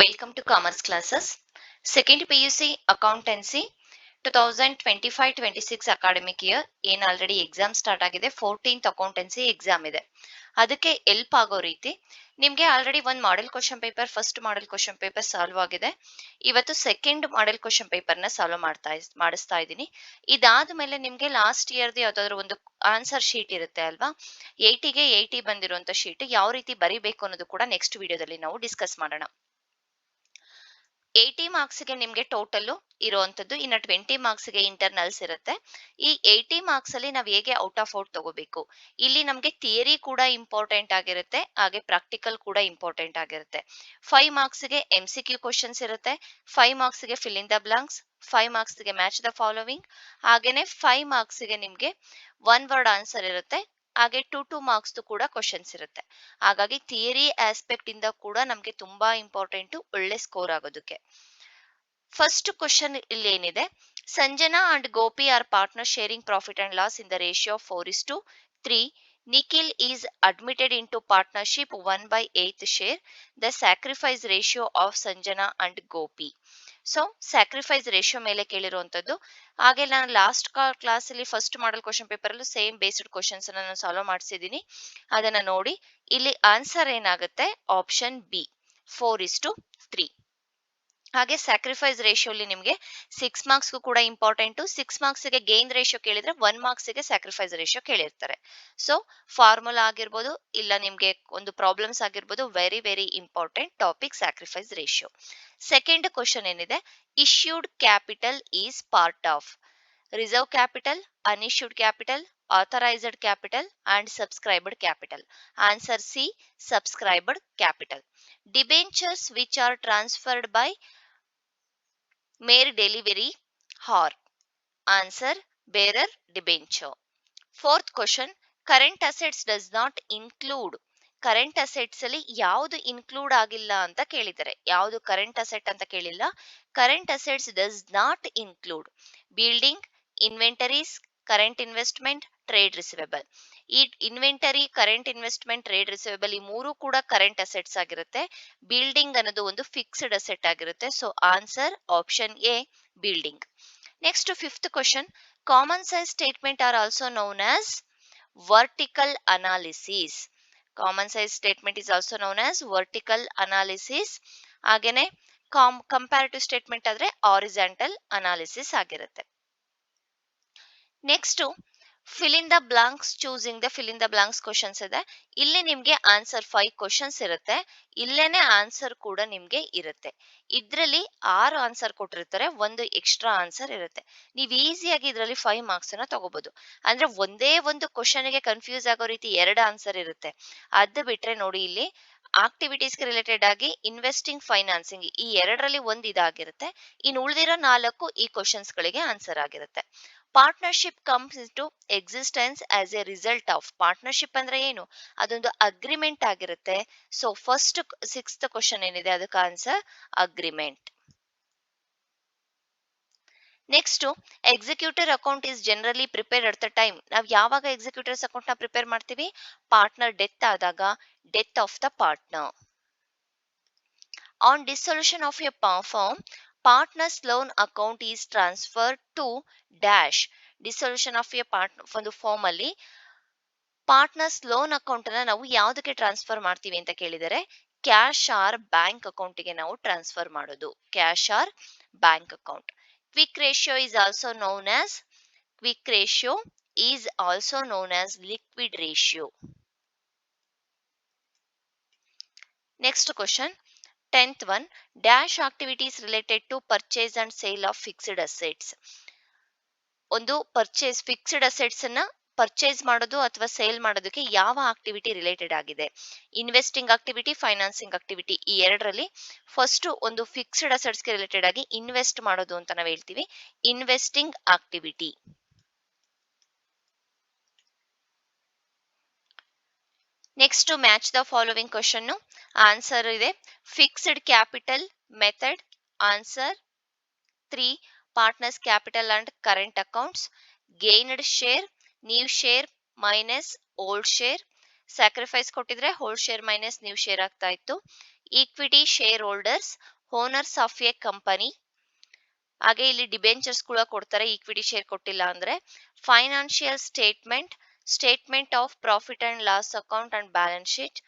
Welcome to Commerce Classes. Second PUC Accountancy 2025-26 academic year ಏನು already exam start ಆಗಿದೆ. 14th accountancy exam ಇದೆ. ಅದಕ್ಕೆ help ಆಗೋ ರೀತಿ ನಿಮಗೆ ಆಲ್ರೆಡಿ ಒಂದು model question paper, first model question paper solve ಆಗಿದೆ. ಇವತ್ತು ಸೆಕೆಂಡ್ ಮಾಡೆಲ್ ಕ್ವಶನ್ ಪೇಪರ್ನ ಸಾಲ್ವ್ ಮಾಡಿಸ್ತಾ ಇದ್ದೀನಿ. ಇದಾದ್ಮೇಲೆ ನಿಮಗೆ ಲಾಸ್ಟ್ ಇಯರ್ದು ಯಾವ್ದಾದ್ರು ಒಂದು ಆನ್ಸರ್ ಶೀಟ್ ಇರುತ್ತೆ ಅಲ್ವಾ, 80ಗೆ 80 ಬಂದಿರುವಂತ ಶೀಟ್ ಯಾವ ರೀತಿ ಬರಿಬೇಕು ಅನ್ನೋದು ಕೂಡ ನೆಕ್ಸ್ಟ್ ವಿಡಿಯೋದಲ್ಲಿ ನಾವು ಡಿಸ್ಕಸ್ ಮಾಡೋಣ. 80 ಮಾರ್ಕ್ಸ್ಗೆ ನಿಮಗೆ ಟೋಟಲ್ ಇರುವಂತದ್ದು, ಇನ್ನು 20 ಮಾರ್ಕ್ಸ್ಗೆ ಇಂಟರ್ನಲ್ಸ್ ಇರುತ್ತೆ. ಈ 80 ಮಾರ್ಕ್ಸ್ ಅಲ್ಲಿ ನಾವು ಹೇಗೆ ಔಟ್ ಆಫ್ ಔಟ್ ತಗೋಬೇಕು, ಇಲ್ಲಿ ನಮಗೆ ಥಿಯರಿ ಕೂಡ ಇಂಪಾರ್ಟೆಂಟ್ ಆಗಿರುತ್ತೆ, ಹಾಗೆ ಪ್ರಾಕ್ಟಿಕಲ್ ಕೂಡ ಇಂಪಾರ್ಟೆಂಟ್ ಆಗಿರುತ್ತೆ. 5 ಮಾರ್ಕ್ಸ್ಗೆ MCQ ಕ್ವಶನ್ಸ್ ಇರುತ್ತೆ, 5 ಮಾರ್ಕ್ಸ್ಗೆ ಫಿಲ್ ಇನ್ ದ ಬ್ಲಾಂಕ್ಸ್, 5 ಮಾರ್ಕ್ಸ್ಗೆ ಮ್ಯಾಚ್ ದ ಫಾಲೋವಿಂಗ್, ಹಾಗೇನೆ 5 ಮಾರ್ಕ್ಸ್ಗೆ ನಿಮ್ಗೆ ಒನ್ ವರ್ಡ್ ಆನ್ಸರ್ ಇರುತ್ತೆ, ಹಾಗೆ 2 ಮಾರ್ಕ್ಸ್ ಕೂಡ ಕ್ವಶನ್ಸ್ ಇರುತ್ತೆ. ಹಾಗಾಗಿ ಥಿಯರಿ ಆಸ್ಪೆಕ್ಟ್ ಇಂದ ಕೂಡ ನಮ್ಗೆ ತುಂಬಾ ಇಂಪಾರ್ಟೆಂಟ್ ಒಳ್ಳೆ ಸ್ಕೋರ್ ಆಗೋದಕ್ಕೆ. ಫಸ್ಟ್ ಕ್ವಶನ್ ಇಲ್ಲಿ ಏನಿದೆ, Sanjana and Gopi are partner sharing profit and loss in the ratio 4:3. Nikhil is admitted into partnership 1/8 share. The sacrifice ratio of Sanjana and Gopi. So sacrifice ratio ಮೇಲೆ ಕೇಳಿರುವಂತದ್ದು. ಹಾಗೆ ನಾನು ಲಾಸ್ಟ್ ಕ್ಲಾಸ್ ಅಲ್ಲಿ first model question paper ಅಲ್ಲೂ same based questions ನಾನು solve ಮಾಡಿಸಿದ್ದೀನಿ, ಅದನ್ನ ನೋಡಿ. ಇಲ್ಲಿ answer ಏನಾಗುತ್ತೆ, ಆಪ್ಷನ್ ಬಿ 4:3. ಹಾಗೆ ಸ್ಯಾಕ್ರಿಫೈಸ್ ರೇಷಿಯೋಲಿ ನಿಮಗೆ 6 ಮಾರ್ಕ್ಸ್ಗೂ ಕೂಡ ಇಂಪಾರ್ಟೆಂಟ್. 6 ಮಾರ್ಕ್ಸ್ಗೆ ಗೇನ್ ರೇಷಿಯೋ ಕೇಳಿದ್ರೆ 1 ಮಾರ್ಕ್ಸ್ಗೆ ಸ್ಯಾಕ್ರಿಫೈಸ್ ರೇಷಿಯೋ ಕೇಳಿರ್ತಾರೆ. ಸೊ ಫಾರ್ಮುಲಾ ಆಗಿರ್ಬೋದು, ಇಲ್ಲ ನಿಮ್ಗೆ ಒಂದು ಪ್ರಾಬ್ಲಮ್ಸ್ ಆಗಿರ್ಬೋದು, very very important topic sacrifice ratio. Second question ಏನಿದೆ, issued capital is part of reserve capital, unissued capital, authorized capital and subscribed capital. Answer C, subscribed capital. Debentures which are transferred by mere delivery or. Answer bearer debenture. Fourth question, current assets does not include. Current assets ಅಲ್ಲಿ ಯಾವುದು include ಆಗಿಲ್ಲ ಅಂತ ಕೇಳಿದ್ದಾರೆ. ಯಾವುದು current asset ಅಂತ ಕೇಳಿಲ್ಲ. Current assets does not include building, inventories, current investment, trade receivable. ಈ inventory, current investment, trade receivable ಈ ಮೂರು ಕೂಡ ಕರೆಂಟ್ ಅಸೆಟ್ಸ್ ಆಗಿರುತ್ತೆ. ಬಿಲ್ಡಿಂಗ್ ಅನ್ನೋದು ಒಂದು ಫಿಕ್ಸ್ಡ್ ಅಸೆಟ್ ಆಗಿರುತ್ತೆ. So answer option A, building. Next fifth question, common size statement are also known as vertical analysis. Common size statement is also known as vertical analysis. ಹಾಗೇನೆ comparative statement ಆದ್ರೆ horizontal analysis ಆಗಿರುತ್ತೆ. Next fill in the blanks, choosing the fill in the blanks questions ಇದೆ. ಇಲ್ಲಿ ನಿಮ್ಗೆ answer 5 questions ಇರುತ್ತೆ, ಇಲ್ಲೇನೆ answer ಕೂಡ ನಿಮ್ಗೆ ಇರುತ್ತೆ. ಇದ್ರಲ್ಲಿ 6 ಆನ್ಸರ್ ಕೊಟ್ಟಿರ್ತಾರೆ, ಒಂದು ಎಕ್ಸ್ಟ್ರಾ ಆನ್ಸರ್ ಇರುತ್ತೆ. ನೀವು ಈಸಿಯಾಗಿ ಇದರಲ್ಲಿ 5 ಮಾರ್ಕ್ಸ್ ಅನ್ನ ತಗೋಬಹುದು. ಅಂದ್ರೆ ಒಂದೇ ಒಂದು ಕ್ವಶನ್ ಗೆ ಕನ್ಫ್ಯೂಸ್ ಆಗೋ ರೀತಿ 2 ಆನ್ಸರ್ ಇರುತ್ತೆ. ಅದು ಬಿಟ್ರೆ ನೋಡಿ, ಇಲ್ಲಿ ಆಕ್ಟಿವಿಟೀಸ್ಗೆ ರಿಲೇಟೆಡ್ ಆಗಿ ಇನ್ವೆಸ್ಟಿಂಗ್, ಫೈನಾನ್ಸಿಂಗ್ ಈ ಎರಡರಲ್ಲಿ ಒಂದು ಇದಾಗಿರುತ್ತೆ. ಇನ್ನು ಉಳಿದಿರೋ 4 ಈ ಕ್ವಶನ್ಸ್ ಗಳಿಗೆ ಆನ್ಸರ್ ಆಗಿರುತ್ತೆ. Partnership comes into existence as A result of. Partnership ಅಂದ್ರೆ ಏನು, ಅದೊಂದು ಅಗ್ರಿಮೆಂಟ್ ಆಗಿರುತ್ತೆ. ಸೊ ಫಸ್ಟ್ 6th ಕ್ವಶನ್ ಏನಿದೆ ಅದಕ್ಕೆ answer agreement. Next, executor account is generally prepared at the time. ನಾವು ಯಾವಾಗ ಎಕ್ಸಿಕ್ಯೂಟರ್ಸ್ ಅಕೌಂಟ್ ನ ಪ್ರಿಪೇರ್ ಮಾಡ್ತೀವಿ, ಪಾರ್ಟ್ನರ್ ಡೆತ್ ಆದಾಗ, death of the partner. On dissolution of a firm, partners loan account is transfer to dash. Dissolution of a ಒಂದು firm ಅಲ್ಲಿ partners loan account ಅನ್ನ ನಾವು ಯಾವುದಕ್ಕೆ ಟ್ರಾನ್ಸ್ಫರ್ ಮಾಡ್ತೀವಿ ಅಂತ ಕೇಳಿದರೆ, ಕ್ಯಾಶ್ ಆರ್ ಬ್ಯಾಂಕ್ ಅಕೌಂಟ್ಗೆ ನಾವು ಟ್ರಾನ್ಸ್ಫರ್ ಮಾಡೋದು, cash or bank account. Quick ratio is also known as quick ratio is also known as liquid ratio. Next question, 10th one, dash activities related to purchase and sale of fixed assets. ಒಂದು purchase, fixed assets ಅನ್ನ purchase ಮಾಡೋದು ಅಥವಾ sale ಮಾಡೋದಕ್ಕೆ ಯಾವ activity related ಆಗಿದೆ. Investing activity, financing activity ಈ ಎರಡರಲ್ಲಿ first ಒಂದು ಫಿಕ್ಸ್ಡ್ ಅಸೆಟ್ಸ್ ಗೆ ರಿಲೇಟೆಡ್ ಆಗಿ ಇನ್ವೆಸ್ಟ್ ಮಾಡೋದು ಅಂತ ನಾವು ಹೇಳ್ತೀವಿ, investing activity. Next match the following question. Answer ಇದೆ fixed capital method. Answer 3, partners capital and current accounts. Gained share, new share minus old share. Sacrifice ಕೊಟ್ಟಿದ್ರೆ whole share minus new share ಆಗ್ತಾ ಇತ್ತು. Equity share holders, owners of A company, ಹಾಗೆ ಇಲ್ಲಿ debentures ಕೂಡ ಕೊಡ್ತಾರೆ equity share ಕೊಟ್ಟಿಲ್ಲ ಅಂದ್ರೆ. Financial statement, statement of profit and loss account and balance sheet,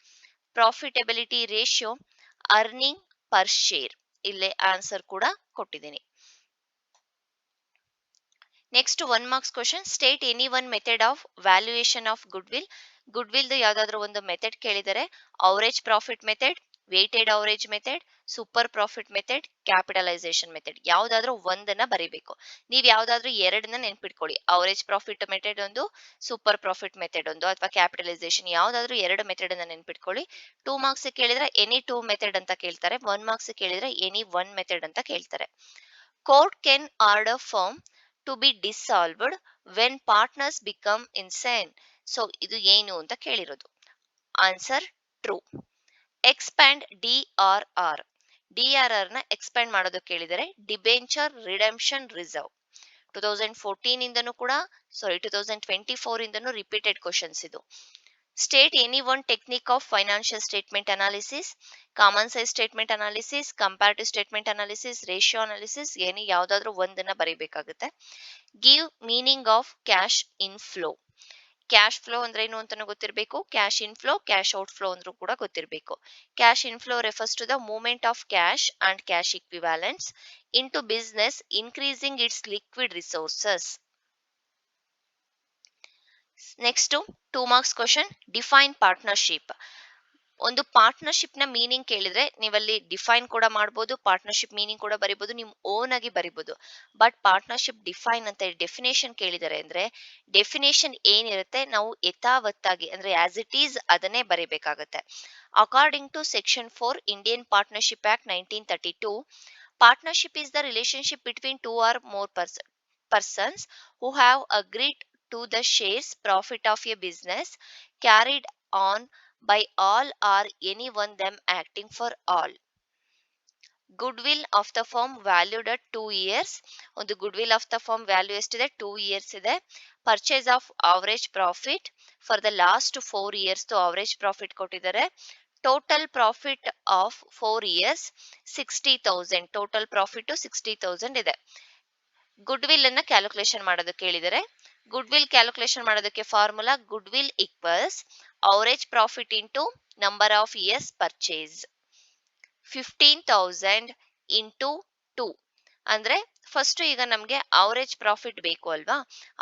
profitability ratio, earning per share. ಇಲ್ಲೇ answer ಕೂಡ ಕೊಟ್ಟಿದ್ದೀನಿ. Next 1 marks question. State any one method of valuation of good will. Good will ಯಾವ್ದಾದ್ರು ಒಂದು method ಕೇಳಿದರೆ, average profit method, weighted average method, super profit method, capitalisation method, ಯಾವ್ದಾದ್ರು ಒಂದನ್ನ ಬರೀಬೇಕು. ನೀವ್ ಯಾವ್ದಾದ್ರು ಎರಡನ್ನ ನೆನ್ಪಿಟ್ಕೊಳ್ಳಿ. ಅವರೇಜ್ ಪ್ರಾಫಿಟ್ ಮೆಥಡ್ ಒಂದು, ಸೂಪರ್ ಪ್ರಾಫಿಟ್ ಮೆಥಡ್ ಒಂದು, ಅಥವಾ ಕ್ಯಾಪಿಟಲೈಸೇಷನ್, ಯಾವ್ದಾದ್ರು ಎರಡು ಮೆಥಡ್ ಅನ್ನ ನೆನ್ಪಿಟ್ಕೊಳ್ಳಿ. 2 ಮಾರ್ಕ್ಸ್ ಕೇಳಿದ್ರೆ ಎನಿ 2 ಮೆಥಡ್ ಅಂತ ಕೇಳ್ತಾರೆ. 1 ಮಾರ್ಕ್ಸ್ ಕೇಳಿದ್ರೆ ಎನಿ 1 ಮೆಥಡ್ ಅಂತ ಕೇಳ್ತಾರೆ. Court can order firm to be dissolved when partners become insane. So ಇದು ಏನು ಅಂತ ಕೇಳಿರೋದು. Answer true. Expand DRR. DRR ನ ಎಕ್ಸ್ಪ್ಯಾಂಡ್ ಮಾಡೋದು ಕೇಳಿದರೆ ಡಿಬೆಂಚರ್ ರಿಡೆಂಪ್ಷನ್ ರಿಸರ್ವ್. 2014 ಇಂದನೂ ಕೂಡ 2024 ಇಂದನೂ ರಿಪೀಟೆಡ್ ಕ್ವಶನ್ಸ್ ಇದು. State any one technique of financial statement analysis, common size statement analysis, comparative statement analysis, ratio analysis, ಯಾವ್ದಾದ್ರು ಒಂದನ್ನ ಬರೀಬೇಕಾಗುತ್ತೆ. Give meaning of cash inflow. Cash flow ಅಂದ್ರೆ ಏನು ಅಂತಾನು ಗೊತ್ತಿರಬೇಕು. Cash inflow, cash outflow ಅಂದ್ರೂ ಕೂಡ ಗೊತ್ತಿರಬೇಕು. Cash inflow refers to the movement of cash and cash equivalents into business increasing its liquid resources. Next 2 marks question. Define partnership. ಒಂದು partnership ನ meaning ಕೇಳಿದ್ರೆ ನೀವಲ್ಲಿ define ಕೂಡ ಮಾಡಬಹುದು, partnership meaning ಕೂಡ ಬರಿಬಹುದು, ನಿಮ್ ಓನ್ ಆಗಿ ಬರಿಬಹುದು. ಬಟ್ ಪಾರ್ಟ್ನರ್ಶಿಪ್ ಡಿಫೈನ್ ಅಂತ ಡೆಫಿನೇಷನ್ ಕೇಳಿದರೆ ಅಂದ್ರೆ ಡೆಫಿನೇಷನ್ ಏನಿರುತ್ತೆ ನಾವು ಯಥಾವತ್ತಾಗಿ ಅಂದ್ರೆ ಆಸ್ ಇಟ್ ಈಸ್ ಅದನ್ನೇ ಬರಿಬೇಕಾಗತ್ತೆ. According to section 4 Indian partnership act 1932, partnership is the relationship between two or more persons who have agreed to the shares profit of a business carried on by all or any one them acting for all. Goodwill of the firm valued at 2 years. ಒಂದು goodwill of the firm value ಎಷ್ಟಿದೆ? 2 years ಇದೆ. Purchase of average profit for the last 4 years to average profit ಕೊಟ್ಟಿದ್ದಾರೆ. Total profit of 4 years 60,000. Total profit 60,000 ಇದೆ. Good will ಅನ್ನ calculation ಮಾಡೋದಕ್ಕೆ ಕೇಳಿದರೆ, good will calculation ಮಾಡೋದಕ್ಕೆ formula good will equals average profit into number of years purchase. 15,000 into 2 ಅಂದ್ರೆ first ಈಗ ನಮ್ಗೆ average profit ಬೇಕು ಅಲ್ವಾ.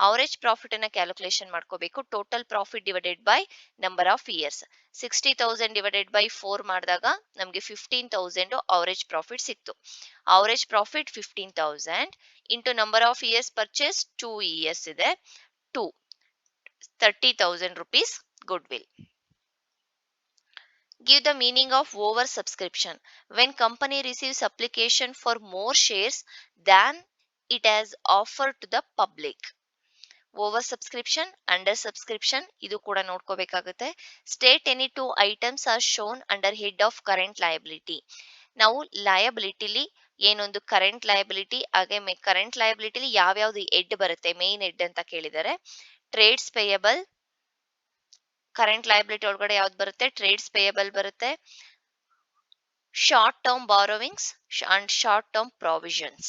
ಅವರೇಜ್ ಪ್ರಾಫಿಟ್ ಅನ್ನ ಕ್ಯಾಲ್ಕುಲೇಷನ್ ಮಾಡ್ಕೋಬೇಕು. Total profit divided by number of years. 60,000 divided by 4 ಮಾಡಿದಾಗ ನಮ್ಗೆ 15,000 ಅವರೇಜ್ ಪ್ರಾಫಿಟ್ ಸಿಕ್ತು. Average profit 15,000 into number of years purchase 2 years ಇದೆ. 2 30,000 rupees good will. Give the meaning of over subscription. When company receives application for more shares than it has offered to the public. Over subscription, under subscription, ಇದು ಕೂಡ ನೋಡ್ಕೋಬೇಕಾಗುತ್ತೆ. State any 2 items are shown under head of current liability. ನಾವು ಲಯಬಿಲಿಟಿಲಿ ಏನೊಂದು current liability ಹಾಗೆ current ಲಯಬಿಲಿಟಿಲಿ ಯಾವ್ಯಾವ್ದು head ಬರುತ್ತೆ, main head ಅಂತ ಕೇಳಿದರೆ trades payable. Current liability ಒಳಗಡೆ ಯಾವ್ದು ಬರುತ್ತೆ? ಟ್ರೇಡ್ಸ್ ಪೇಯಬಲ್ ಬರುತ್ತೆ. Short term borrowings and short term provisions.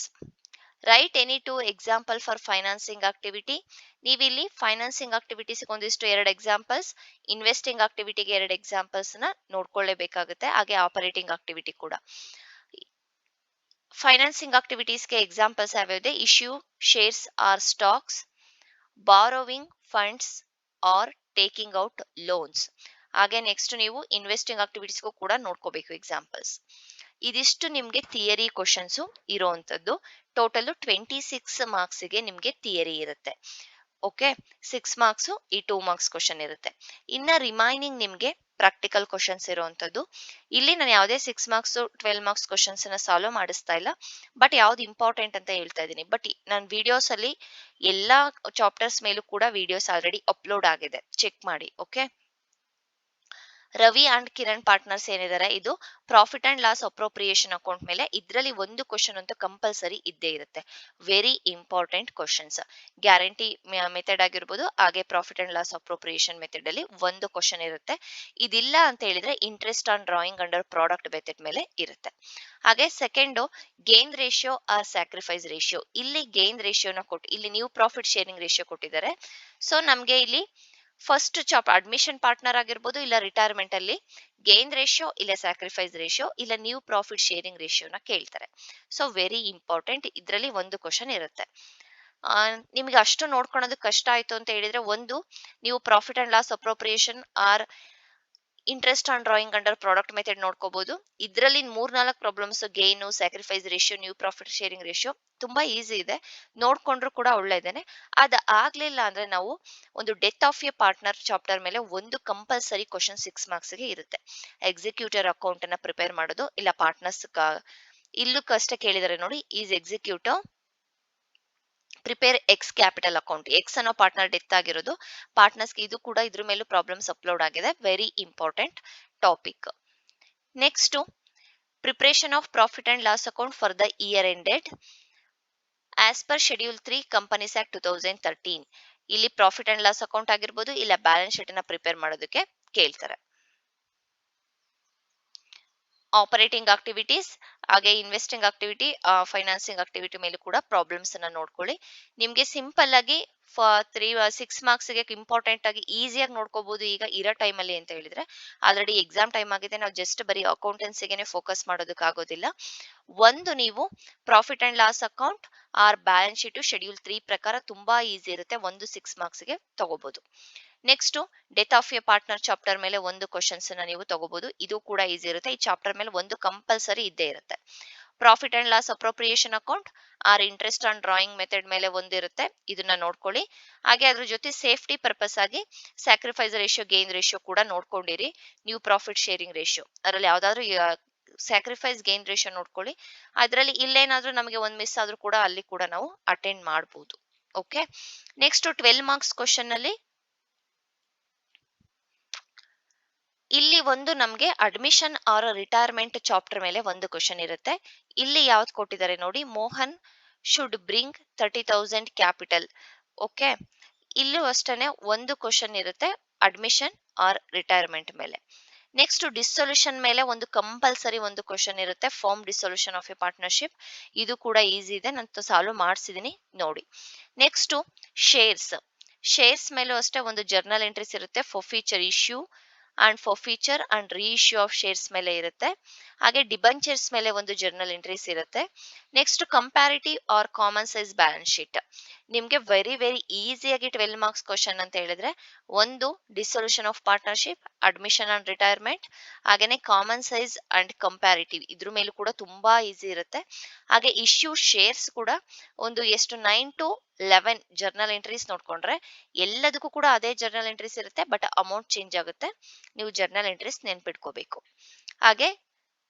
Right any 2 example for financing activity. ನೀವಿಲ್ಲಿ ಫೈನಾನ್ಸಿಂಗ್ ಆಕ್ಟಿವಿಟೀಸ್ ಒಂದಿಷ್ಟು 2 ಎಕ್ಸಾಂಪಲ್ಸ್, ಇನ್ವೆಸ್ಟಿಂಗ್ ಆಕ್ಟಿವಿಟಿಗೆ 2 ಎಕ್ಸಾಂಪಲ್ಸ್ ನ ನೋಡ್ಕೊಳ್ಳೇಬೇಕಾಗುತ್ತೆ, ಹಾಗೆ ಆಪರೇಟಿಂಗ್ ಆಕ್ಟಿವಿಟಿ ಕೂಡ. ಫೈನಾನ್ಸಿಂಗ್ ಆಕ್ಟಿವಿಟೀಸ್ಗೆ ಎಕ್ಸಾಂಪಲ್ಸ್ ಯಾವ್ಯಾವಿದೆ? Issue shares or stocks, borrowing funds or taking out loans. ಹಾಗೆ next ನೀವು ಇನ್ವೆಸ್ಟಿಂಗ್ ಆಕ್ಟಿವಿಟೀಸ್ಗೂ ಕೂಡ ನೋಡ್ಕೋಬೇಕು ಎಕ್ಸಾಂಪಲ್ಸ್. ಇದಿಷ್ಟು ನಿಮ್ಗೆ ಥಿಯರಿ ಕ್ವಶನ್ಸ್ ಇರೋಂಥದ್ದು. ಟೋಟಲ್ 26 ಮಾರ್ಕ್ಸ್ಗೆ ನಿಮ್ಗೆ ಥಿಯರಿ ಇರುತ್ತೆ. ಓಕೆ, 6 ಮಾರ್ಕ್ಸ್ ಈ 2 ಮಾರ್ಕ್ಸ್ ಕ್ವಶನ್ ಇರುತ್ತೆ. ಇನ್ನ ರಿಮೈನಿಂಗ್ ನಿಮ್ಗೆ ಪ್ರಾಕ್ಟಿಕಲ್ ಕ್ವಶನ್ಸ್ ಇರುವಂತದ್ದು. ಇಲ್ಲಿ ನಾನು ಯಾವುದೇ 6 ಮಾರ್ಕ್ಸ್ 12 ಮಾರ್ಕ್ಸ್ ಕ್ವಶನ್ಸ್ ಅನ್ನ ಸಾಲ್ವ್ ಮಾಡಿಸ್ತಾ ಇಲ್ಲ, ಬಟ್ ಯಾವ್ದು ಇಂಪಾರ್ಟೆಂಟ್ ಅಂತ ಹೇಳ್ತಾ ಇದ್ದೀನಿ. ಬಟ್ ನನ್ನ ವಿಡಿಯೋಸ್ ಅಲ್ಲಿ ಎಲ್ಲಾ ಚಾಪ್ಟರ್ಸ್ ಮೇಲೂ ಕೂಡ ವಿಡಿಯೋಸ್ ಆಲ್ರೆಡಿ ಅಪ್ಲೋಡ್ ಆಗಿದೆ, ಚೆಕ್ ಮಾಡಿ. Okay, Ravi and Kiran partners ಏನಿದ್ದಾರೆ ಇದು profit and loss appropriation account ಮೇಲೆ ಇದರಲ್ಲಿ ಒಂದು ಕ್ವಶನ್ ಅಂತೂ ಕಂಪಲ್ಸರಿ ಇದ್ದೇ ಇರುತ್ತೆ. Very important questions. Guarantee method ಆಗಿರ್ಬೋದು, ಹಾಗೆ profit and loss appropriation method ಅಲ್ಲಿ ಒಂದು ಕ್ವಶನ್ ಇರುತ್ತೆ. ಇದಿಲ್ಲ ಅಂತ ಹೇಳಿದ್ರೆ interest on drawing under product method ಮೇಲೆ ಇರುತ್ತೆ. ಹಾಗೆ second gain ratio or sacrifice ratio. ಇಲ್ಲಿ ಗೇನ್ ರೇಷಿಯೋನ ಕೊಟ್ಟು ಇಲ್ಲಿ ನೀವು ಪ್ರಾಫಿಟ್ ಶೇರಿಂಗ್ ರೇಷಿಯೋ ಕೊಟ್ಟಿದ್ದಾರೆ. ಸೊ ನಮ್ಗೆ ಇಲ್ಲಿ ಫಸ್ಟ್ ಅಡ್ಮಿಷನ್ ಪಾರ್ಟ್ನರ್ ಆಗಿರ್ಬೋದು, ಇಲ್ಲ ರಿಟೈರ್ಮೆಂಟ್ ಅಲ್ಲಿ ಗೇನ್ ರೇಷಿಯೋ, ಇಲ್ಲ ಸ್ಯಾಕ್ರಿಫೈಸ್ ರೇಷಿಯೋ, ಇಲ್ಲ ನ್ಯೂ ಪ್ರಾಫಿಟ್ ಶೇರಿಂಗ್ ರೇಷಿಯೋನ ಕೇಳ್ತಾರೆ. ಸೊ ವೆರಿ ಇಂಪಾರ್ಟೆಂಟ್, ಇದರಲ್ಲಿ ಒಂದು ಕ್ವಶನ್ ಇರುತ್ತೆ. ನಿಮ್ಗೆ ಅಷ್ಟು ನೋಡ್ಕೊಳೋದು ಕಷ್ಟ ಆಯ್ತು ಅಂತ ಹೇಳಿದ್ರೆ ಒಂದು ನೀವು profit and loss appropriation or interest on drawing under product method ನೋಡ್ಕೋಬಹುದು. ಇದರಲ್ಲಿ 3-4 problems gain, sacrifice ratio, new profit sharing ratio ತುಂಬಾ ಈಸಿ ಇದೆ, ನೋಡ್ಕೊಂಡ್ರು ಕೂಡ ಒಳ್ಳೆದೇನೆ. ಅದ ಆಗ್ಲಿಲ್ಲ ಅಂದ್ರೆ ನಾವು ಒಂದು death of a partner chapter ಮೇಲೆ ಒಂದು ಕಂಪಲ್ಸರಿ ಕ್ವಶನ್ 6 ಮಾರ್ಕ್ಸ್ ಗೆ ಇರುತ್ತೆ. ಎಕ್ಸಿಕ್ಯೂಟರ್ ಅಕೌಂಟ್ ಅನ್ನ ಪ್ರಿಪೇರ್ ಮಾಡೋದು, ಇಲ್ಲ ಪಾರ್ಟ್ನರ್ಸ್ ಇಲ್ಲೂ ಕಷ್ಟ ಕೇಳಿದರೆ ನೋಡಿ, is executive prepare X capital account. X ಅನ್ನೋ ಪಾರ್ಟ್ನರ್ ಡೆತ್ ಆಗಿರೋದು, ಪಾರ್ಟ್ನರ್ಸ್ ಇದು ಕೂಡ ಇದ್ರ ಮೇಲೂ ಪ್ರಾಬ್ಲಮ್ಸ್ ಅಪ್ಲೋಡ್ ಆಗಿದೆ. Very important topic. Next preparation of profit and loss account for the year ended as per schedule 3 companies act 2013. ಇಲ್ಲಿ profit and loss account ಆಗಿರ್ಬೋದು, ಇಲ್ಲ ಬ್ಯಾಲೆನ್ಸ್ ಶೀಟ್ ಅನ್ನ ಪ್ರಿಪೇರ್ ಮಾಡೋದಕ್ಕೆ ಕೇಳ್ತಾರೆ. ಆಪರೇಟಿಂಗ್ ಆಕ್ಟಿವಿಟೀಸ್, ಹಾಗೆ ಇನ್ವೆಸ್ಟಿಂಗ್ ಆಕ್ಟಿವಿಟಿ, ಫೈನಾನ್ಸಿಂಗ್ ಆಕ್ಟಿವಿಟಿ ಮೇಲೆ ಕೂಡ problems ಅನ್ನ ನೋಡ್ಕೊಳ್ಳಿ. ನಿಮ್ಗೆ ಸಿಂಪಲ್ ಆಗಿ 6 ಮಾರ್ಕ್ಸ್ ಗೆ ಇಂಪಾರ್ಟೆಂಟ್ ಆಗಿ ಈಸಿಯಾಗಿ ನೋಡ್ಕೋಬಹುದು ಈಗ ಇರೋ ಟೈಮ್ ಅಲ್ಲಿ ಅಂತ ಹೇಳಿದ್ರೆ. ಆಲ್ರೆಡಿ ಎಕ್ಸಾಮ್ ಟೈಮ್ ಆಗಿದೆ, ನಾವು ಜಸ್ಟ್ ಬರೀ ಅಕೌಂಟೆನ್ಸಿಗೆ ಫೋಕಸ್ ಮಾಡೋದಕ್ಕಾಗೋದಿಲ್ಲ. ಒಂದು ನೀವು profit and loss account or balance sheet schedule 3 ಪ್ರಕಾರ ತುಂಬಾ ಈಸಿ ಇರುತ್ತೆ, ಒಂದು 6 ಮಾರ್ಕ್ಸ್ ಗೆ ತಗೋಬಹುದು. Next death of a partner chapter ಮೇಲೆ ಒಂದು ಕ್ವಶನ್ಸ್ ನೀವು ತಗೋಬಹುದು, ಇದು ಕೂಡ ಈಸಿ ಇರುತ್ತೆ. ಈ ಚಾಪ್ಟರ್ ಮೇಲೆ ಒಂದು ಕಂಪಲ್ಸರಿ ಇದ್ದೇ ಇರುತ್ತೆ. Profit and loss appropriation account or interest on drawing method ಮೇಲೆ ಒಂದಿರುತ್ತೆ, ಇದನ್ನ ನೋಡ್ಕೊಳ್ಳಿ. ಹಾಗೆ ಅದ್ರ ಜೊತೆ ಸೇಫ್ಟಿ ಪರ್ಪಸ್ ಆಗಿ ಸ್ಯಾಕ್ರಿಫೈಸ್ ರೇಷಿಯೋ, ಗೇನ್ ರೇಷಿಯೋ ಕೂಡ ನೋಡ್ಕೊಂಡಿರಿ. ನ್ಯೂ ಪ್ರಾಫಿಟ್ ಶೇರಿಂಗ್ ರೇಷಿಯೋ ಅದರಲ್ಲಿ ಯಾವ್ದಾದ್ರು ಸ್ಯಾಕ್ರಿಫೈಸ್ ಗೇನ್ ರೇಷಿಯೋ ನೋಡ್ಕೊಳ್ಳಿ. ಅದರಲ್ಲಿ ಇಲ್ಲೇನಾದ್ರೂ ನಮಗೆ ಒಂದು ಮಿಸ್ ಆದ್ರೂ ಕೂಡ ಅಲ್ಲಿ ಕೂಡ ನಾವು ಅಟೆಂಡ್ ಮಾಡಬಹುದು. ಓಕೆ, ನೆಕ್ಸ್ಟ್ 12 ಮಾರ್ಕ್ಸ್ ಕ್ವಶನ್ ಅಲ್ಲಿ ಇಲ್ಲಿ ಒಂದು ನಮ್ಗೆ ಅಡ್ಮಿಷನ್ ಆರ್ ರಿಟೈರ್ಮೆಂಟ್ ಚಾಪ್ಟರ್ ಮೇಲೆ ಒಂದು ಕ್ವಶನ್ ಇರುತ್ತೆ. ಇಲ್ಲಿ ಯಾವ್ದು ಕೊಟ್ಟಿದ್ದಾರೆ ನೋಡಿ, Mohan should bring 30,000 capital. Okay, ಇಲ್ಲೂ ಅಷ್ಟೇನೆ ಒಂದು ಕ್ವಶನ್ ಇರುತ್ತೆ ಅಡ್ಮಿಷನ್ ಆರ್ ರಿಟೈರ್ಮೆಂಟ್ ಮೇಲೆ. ನೆಕ್ಸ್ಟ್ ಡಿಸೊಲ್ಯೂಷನ್ ಮೇಲೆ ಒಂದು ಕಂಪಲ್ಸರಿ ಒಂದು ಕ್ವಶನ್ ಇರುತ್ತೆ, firm dissolution of a partnership. ಇದು ಕೂಡ ಈಸಿ ಇದೆ, ನಾನು ಸಾಲ್ವ್ ಮಾಡಿಸಿದೀನಿ ನೋಡಿ. ನೆಕ್ಸ್ಟ್ ಶೇರ್ಸ್ ಮೇಲೂ ಅಷ್ಟೇ ಒಂದು ಜರ್ನಲ್ ಎಂಟ್ರೀಸ್ ಇರುತ್ತೆ, for feature issue and forfeiture and reissue of shares ಮೇಲೆ ಇರುತ್ತೆ. ಹಾಗೆ ಡಿಬಂಚರ್ಸ್ ಮೇಲೆ ಒಂದು ಜರ್ನಲ್ ಎಂಟ್ರೀಸ್ ಇರುತ್ತೆ. Next comparative or common size balance sheet. ನಿಮ್ಗೆ ವೆರಿ ಈಸಿಯಾಗಿ 12 ಮಾರ್ಕ್ಸ್ ಕ್ವಶನ್ ಅಂತ ಹೇಳಿದ್ರೆ ಒಂದು dissolution of partnership, admission and retirement, ಹಾಗೇನೆ ಕಾಮನ್ ಸೈಜ್ ಅಂಡ್ ಕಂಪ್ಯಾರಿಟಿವ್ ಇದ್ರ ಮೇಲೂ ಕೂಡ ತುಂಬಾ ಈಸಿ ಇರುತ್ತೆ. ಹಾಗೆ ಇಶ್ಯೂ ಶೇರ್ಸ್ ಕೂಡ ಒಂದು ಎಷ್ಟು 9 to 11 ಜರ್ನಲ್ ಎಂಟ್ರೀಸ್ ನೋಡ್ಕೊಂಡ್ರೆ ಎಲ್ಲದಕ್ಕೂ ಕೂಡ ಅದೇ ಜರ್ನಲ್ ಎಂಟ್ರೀಸ್ ಇರುತ್ತೆ, ಬಟ್ ಅಮೌಂಟ್ ಚೇಂಜ್ ಆಗುತ್ತೆ. ನೀವು ಜರ್ನಲ್ ಎಂಟ್ರೀಸ್ ನೆನ್ಪಿಟ್ಕೋಬೇಕು. ಹಾಗೆ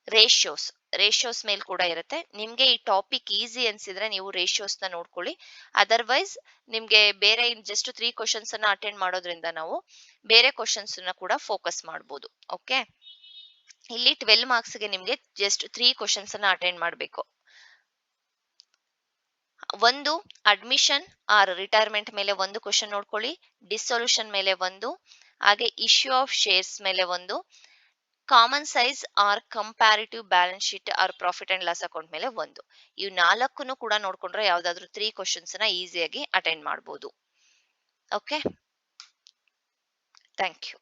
ರೇಷಿಯೋಸ್ ಮೇಲ್ ಕೂಡ ಇರುತ್ತೆ. ನಿಮ್ಗೆ ಈ ಟಾಪಿಕ್ ಈಸಿ ಅನ್ಸಿದ್ರೆ ನೀವು ರೇಷಿಯೋಸ್ ನ ನೋಡ್ಕೊಳ್ಳಿ. ಅದರ್ವೈಸ್ ನಿಮ್ಗೆ ಬೇರೆ ಜಸ್ಟ್ 3 ಕ್ವಶನ್ಸ್ ಅನ್ನ ಅಟೆಂಡ್ ಮಾಡೋದ್ರಿಂದ ನಾವು ಬೇರೆ ಕ್ವಶನ್ಸ್ ನ ಕೂಡ ಫೋಕಸ್ ಮಾಡಬಹುದು. ಓಕೆ, ಇಲ್ಲಿ 12 ಮಾರ್ಕ್ಸ್ ಗೆ ನಿಮ್ಗೆ ಜಸ್ಟ್ 3 ಕ್ವಶನ್ಸ್ ಅನ್ನ ಅಟೆಂಡ್ ಮಾಡಬೇಕು. ಒಂದು ಅಡ್ಮಿಷನ್ ಆರ್ ರಿಟೈರ್ಮೆಂಟ್ ಮೇಲೆ ಒಂದು ಕ್ವಶನ್ ನೋಡ್ಕೊಳ್ಳಿ, ಡಿಸೊಲ್ಯೂಷನ್ ಮೇಲೆ ಒಂದು, ಹಾಗೆ ಇಶ್ಯೂ ಆಫ್ ಶೇರ್ಸ್ ಮೇಲೆ ಒಂದು, common size or comparative balance sheet or profit and loss account ಮೇಲೆ ಒಂದು. ಇವು 4 ಕೂಡ ನೋಡ್ಕೊಂಡ್ರೆ ಯಾವ್ದಾದ್ರು 3 ಕ್ವಶನ್ಸ್ ನ ಈಸಿಯಾಗಿ ಅಟೆಂಡ್ ಮಾಡಬಹುದು. Okay, thank you.